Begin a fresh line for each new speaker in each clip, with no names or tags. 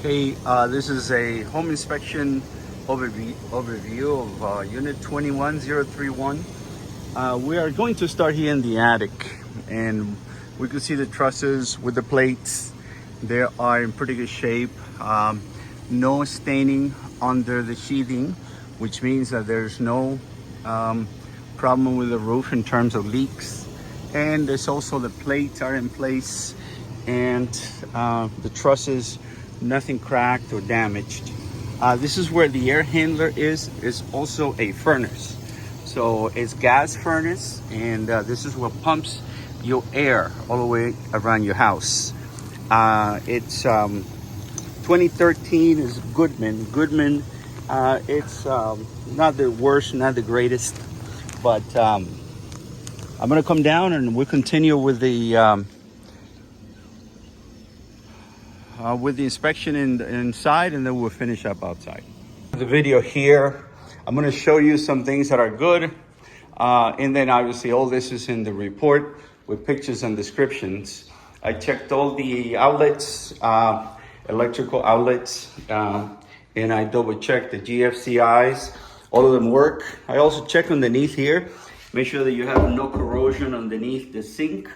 Okay, this is a home inspection overview of unit 21031. We are going to start here in the attic, and we can see the trusses with the plates. They are in pretty good shape. No staining under the sheathing, which means that there's no problem with the roof in terms of leaks. And there's also the plates are in place, and the trusses, nothing cracked or damaged. This is where the air handler is also a furnace. So it's gas furnace, and this is what pumps your air all the way around your house. It's 2013 is Goodman. It's not the worst, not the greatest, but I'm gonna come down and we'll continue with the inspection inside, and then we'll finish up outside. The video here, I'm going to show you some things that are good, and then obviously all this is in the report with pictures and descriptions. I checked all the outlets, electrical outlets, and I double checked the GFCIs. All of them work. I also check underneath here, make sure that you have no corrosion underneath the sink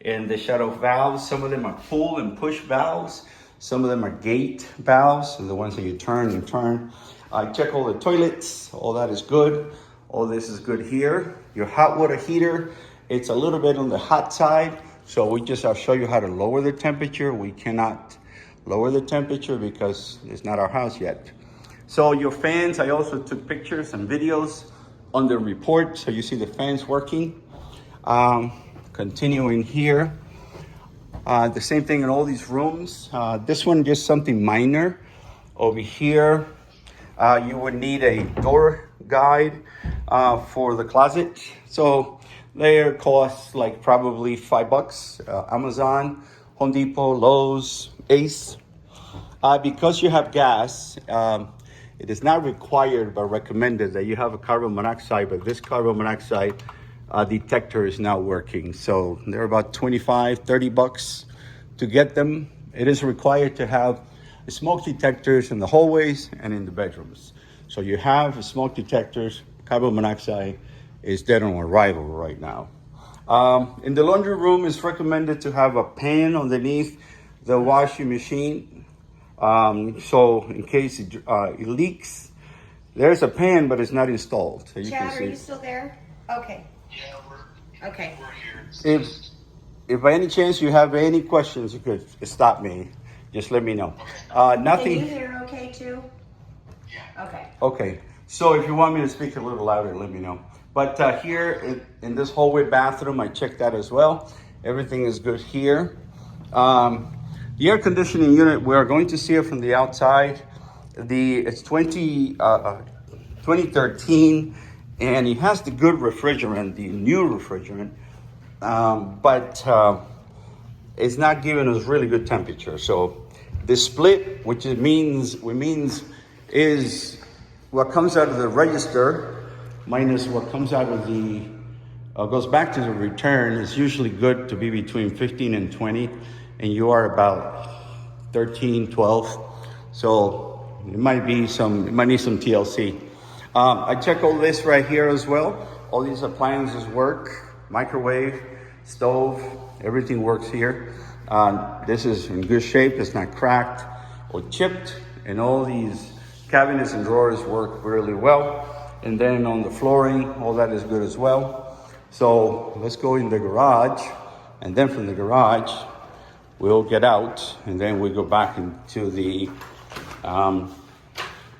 and the shut-off valves. Some of them are pull and push valves. Some of them are gate valves, so the ones that you turn and turn. I check all the toilets, all that is good. All this is good here. Your hot water heater, it's a little bit on the hot side, so I'll show you how to lower the temperature. We cannot lower the temperature because it's not our house yet. So your fans, I also took pictures and videos on the report, so you see the fans working. Continuing here. The same thing in all these rooms. This one, just something minor. Over here, you would need a door guide for the closet. So they cost like probably $5. Amazon, Home Depot, Lowe's, Ace. Because you have gas, it is not required but recommended that you have a carbon monoxide, but this carbon monoxide detector is not working. So they're about $25-30 to get them. It is required to have smoke detectors in the hallways and in the bedrooms. So you have smoke detectors. Carbon monoxide is dead on arrival right now. In the laundry room, it's recommended to have a pan underneath the washing machine. So in case it leaks, there's a pan, but it's not installed. So you
Chad,
can see.
are you still there? Okay.
Yeah,
Okay.
we're here.
If by any chance you have any questions, you could stop me. Just let me know. Nothing.
Can you hear okay too?
Yeah.
Okay.
Okay. So if you want me to speak a little louder, let me know. But here in this hallway bathroom, I checked that as well. Everything is good here. The air conditioning unit, we are going to see it from the outside. It's 2013. And it has the good refrigerant, the new refrigerant, but it's not giving us really good temperature. So the split, which means is what comes out of the register minus what comes out of the, goes back to the return, is usually good to be between 15 and 20, and you are about 13, 12. So it might need some TLC. I check all this right here as well. All these appliances work. Microwave, stove, everything works here. This is in good shape. It's not cracked or chipped. And all these cabinets and drawers work really well. And then on the flooring, all that is good as well. So let's go in the garage. And then from the garage, we'll get out. And then we go back into the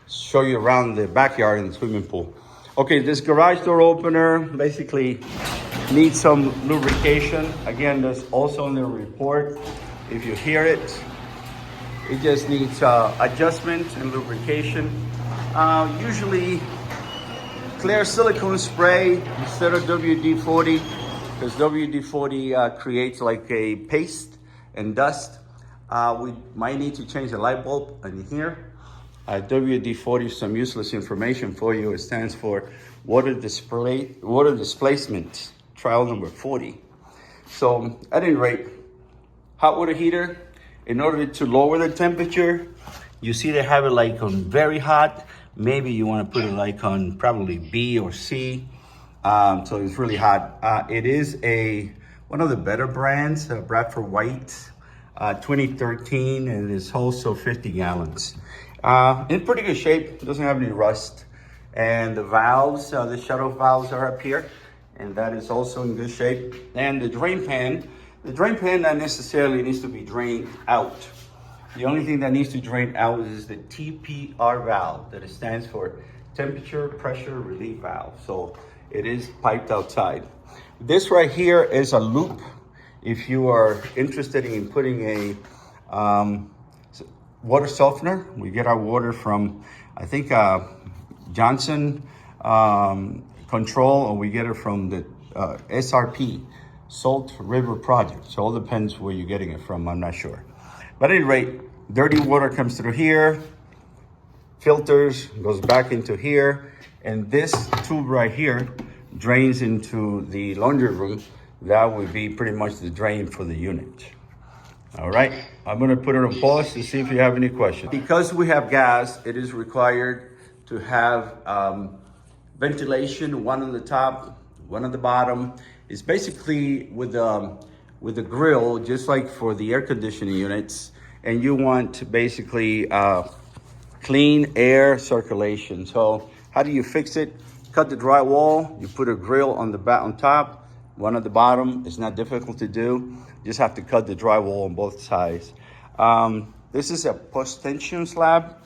show you around the backyard and the swimming pool. Okay, this garage door opener basically needs some lubrication. Again, that's also in the report. If you hear it, it just needs adjustment and lubrication. Usually clear silicone spray instead of WD-40, because WD-40 creates like a paste and dust. We might need to change the light bulb in here. WD-40, some useless information for you. It stands for water displacement, trial number 40. So at any rate, hot water heater, in order to lower the temperature, You see they have it like on very hot. Maybe you want to put it like on probably B or C. So it's really hot. It is one of the better brands, Bradford White, 2013, and it's also 50 gallons. In pretty good shape, doesn't have any rust. And the valves, the shuttle valves are up here, and that is also in good shape. And the drain pan not necessarily needs to be drained out. The only thing that needs to drain out is the TPR valve, that it stands for temperature pressure relief valve. So it is piped outside. This right here is a loop. If you are interested in putting a water softener, we get our water from, I think, Johnson Control, or we get it from the SRP, Salt River Project. So it all depends where you're getting it from, I'm not sure. But at any rate, dirty water comes through here, filters, goes back into here, and this tube right here drains into the laundry room. That would be pretty much the drain for the unit. All right, I'm gonna put it on pause to see if you have any questions. Because we have gas, it is required to have ventilation, one on the top, one on the bottom. It's basically with the grill, just like for the air conditioning units, and you want to basically clean air circulation. So how do you fix it? Cut the drywall, you put a grill on top, one at the bottom. It's not difficult to do. You just have to cut the drywall on both sides. This is a post-tension slab.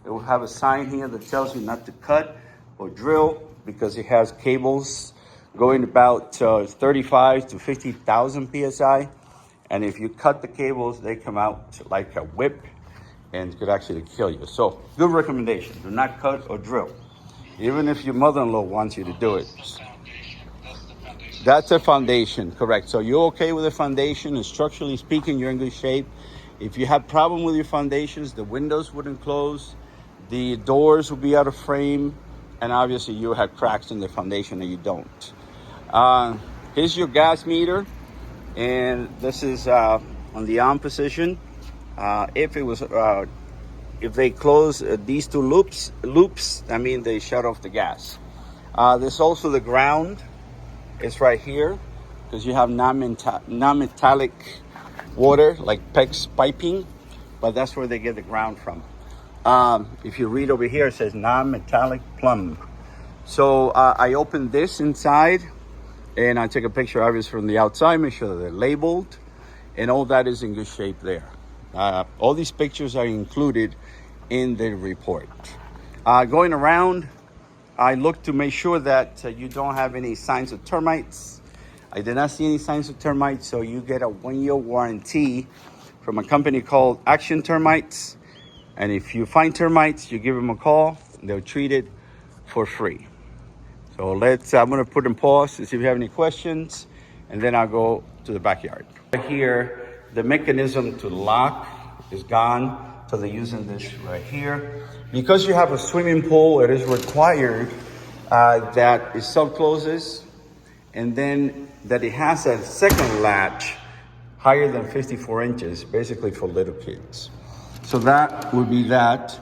It will have a sign here that tells you not to cut or drill because it has cables going about 35 to 50,000 PSI. And if you cut the cables, they come out like a whip and could actually kill you. So good recommendation, do not cut or drill. Even if your mother-in-law wants you to do it. That's a foundation, correct. So you're okay with the foundation, and structurally speaking, you're in good shape. If you have problem with your foundations, the windows wouldn't close, the doors will be out of frame, and obviously you have cracks in the foundation and you don't. Here's your gas meter, and this is on the on position. If they close these two loops, that means they shut off the gas. There's also the ground. It's right here because you have non-metallic water like PEX piping, but that's where they get the ground from. If you read over here, it says non-metallic plumb. So I opened this inside and I take a picture of it from the outside, make sure that they're labeled, and all that is in good shape there. All these pictures are included in the report. Going around, I look to make sure that you don't have any signs of termites. I did not see any signs of termites, so you get a 1-year warranty from a company called Action Termites. And if you find termites, you give them a call, and they'll treat it for free. So I'm gonna put in pause to see if you have any questions, and then I'll go to the backyard. Here, the mechanism to lock is gone. So they're using this right here. Because you have a swimming pool, it is required that it self-closes, and then that it has a second latch higher than 54 inches, basically for little kids. So that would be that.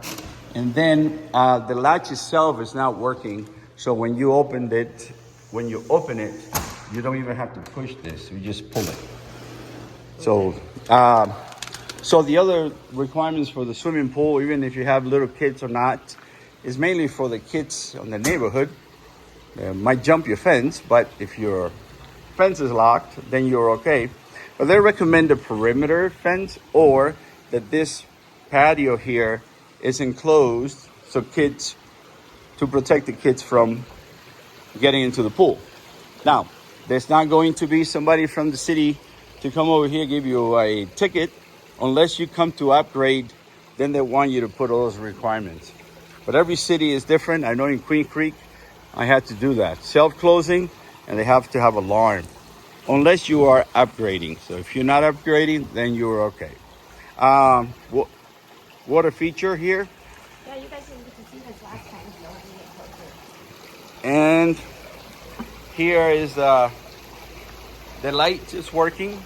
And then the latch itself is not working. So when you open it, you don't even have to push this, you just pull it. So the other requirements for the swimming pool, even if you have little kids or not, is mainly for the kids in the neighborhood. Might jump your fence, but if your fence is locked, then you're okay. But they recommend a perimeter fence, or that this patio here is enclosed to protect the kids from getting into the pool. Now, there's not going to be somebody from the city to come over here, give you a ticket. Unless you come to upgrade, then they want you to put all those requirements. But every city is different. I know in Queen Creek, I had to do that. Self-closing, and they have to have alarm. Unless you are upgrading. So if you're not upgrading, then you're okay. Water feature here.
Yeah, you guys didn't get to see this last time.
And here is the light is working.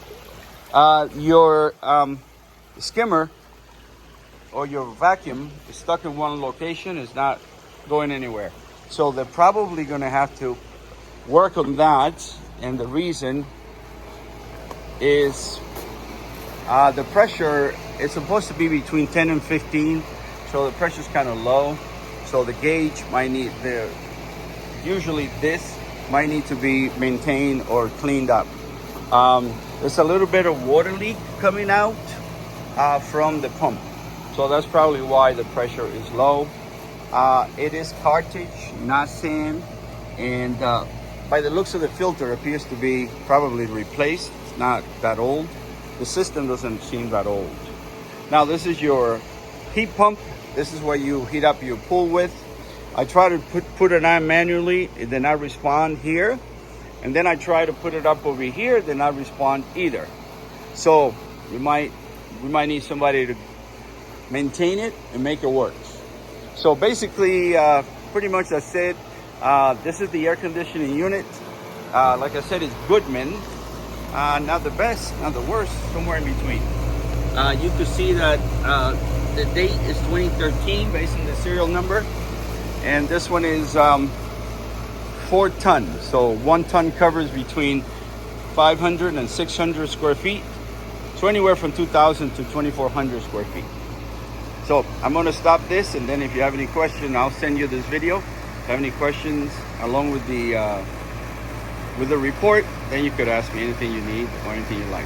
Your skimmer or your vacuum is stuck in one location, it's not going anywhere. So they're probably going to have to work on that. And the reason is the pressure is supposed to be between 10 and 15. So the pressure's kind of low. So the gauge might need usually this might need to be maintained or cleaned up. There's a little bit of water leak coming out from the pump. So that's probably why the pressure is low. It is cartridge, not sand. And by the looks of the filter, it appears to be probably replaced. It's not that old. The system doesn't seem that old. Now this is your heat pump. This is what you heat up your pool with. I try to put it on manually. It did not respond here. And then I try to put it up over here. It did not respond either. So we might need somebody to maintain it and make it work. So basically, pretty much that's it. This is the air conditioning unit. Like I said, it's Goodman. Not the best, not the worst, somewhere in between. You can see that the date is 2013 based on the serial number. And this one is 4 tons. So 1 ton covers between 500 and 600 square feet. So anywhere from 2,000 to 2,400 square feet. So I'm going to stop this, and then if you have any question, I'll send you this video. If you have any questions along with the report, then you could ask me anything you need or anything you like.